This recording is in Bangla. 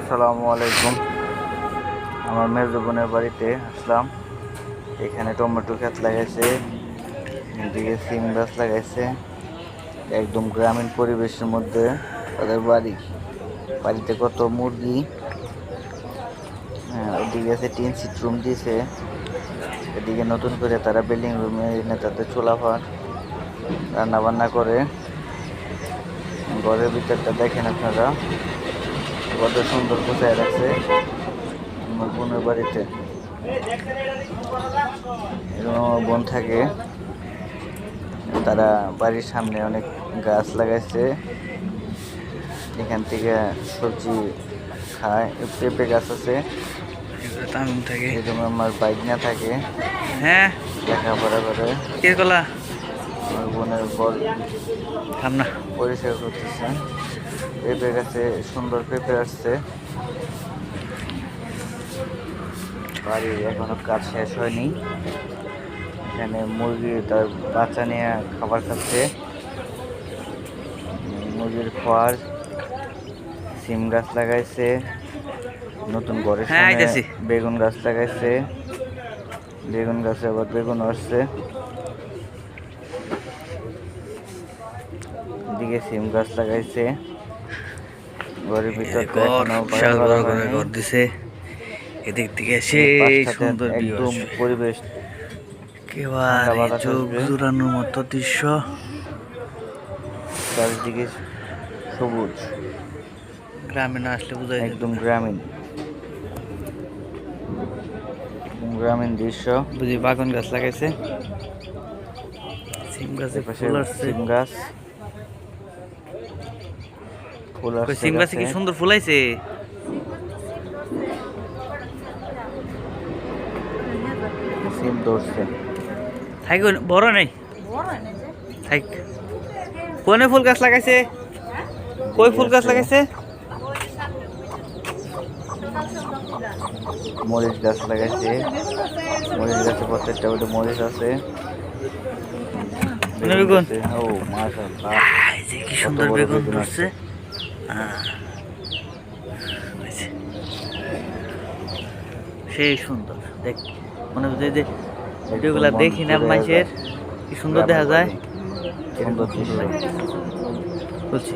আসসালামু আলাইকুম। আমার মেজো বোনের বাড়িতে আসলাম। এখানে টমেটো গাছ লাগাইছে, এদিকে সিম গাছ লাগাইছে। একদম গ্রামীণ পরিবেশের মধ্যে তাদের বাড়িতে কত মুরগি। হ্যাঁ, ওদিকে আছে টিন সিট রুম দিয়েছে। এদিকে নতুন করে তারা বিল্ডিং রুমে এনে তাদের চুলাফার রান্না বান্না করে। ঘরের ভিতরটা দেখেন আপনারা, কত সুন্দর গোছায় রাখছে আমার বোনের বাড়িতে। এরকম আমার বোন থাকে, তারা বাড়ির সামনে অনেক গাছ লাগাইছে, এখান থেকে সবজি খায়। পেঁপে গাছ আছে, এরকম আমার বাইক না থাকে। হ্যাঁ, লেখাপড়া করে কে গলা আমার বোনের বর সামনা পরিষ্কার করতেছে। পেঁপে গাছে সুন্দর পেঁপে আসছে। বাড়ির এখনো কাজ শেষ হয়নি। এখানে মুরগি তার বাচ্চা নিয়ে খাবার খাচ্ছে। মুরগির খোয়ার সিম গাছ লাগাইছে, নতুন ঘরের হ্যাঁ সামনে আইতাছি। বেগুন গাছ লাগাইছে। বেগুন গাছে আবার বেগুন আসছে। এদিকে সিম গাছ লাগাইছে। ঘরের ভিতরটা এখনো বিশাল করা বড় করে হয়নি। ঘর দিছে। এদিক থেকে সেই পাঁচটাতে সুন্দর ভিউ একদম আসবে, পরিবেশ ঠান্ডা একেবারে বাতাস চোখ আসবে। জুড়ানোর মতো দৃশ্য। চারিদিকে সবুজ, গ্রামে না আসলে বোঝা যাবে একদম না। গ্রামীণ দৃশ্য। বুঝি বাগান গাছ লাগাইছে, সিম গাছে এপাশে ফুল আসছে। সিম গাছ, ফুল আসছে সিম গাছে গাছে। কি সুন্দর ফুল আইছে। সিম ধরছে। থাক, বড় নেই থাক। কোনে ফুল গাছ লাগাইছে, কই ফুল গাছ লাগাইছে। মরিচ গাছ লাগাইছে। মরিচ গাছে প্রত্যেকটা ওটা মরিচ আছে। বেগুন বেগুন, গাছে, ও মাশাআল্লাহ, এই যে কি কত সুন্দর বড় বেগুন বেগুন ধরছে। আসছে। হয়েছে। সেই সুন্দর দেখ, মনে হচ্ছে যে ভিডিওগুলো মন দেখি না জুড়ে মানুষের, যায় কি সুন্দর গ্রামের দেখা যায়। বাড়ি, সুন্দর দৃশ্য। বলছি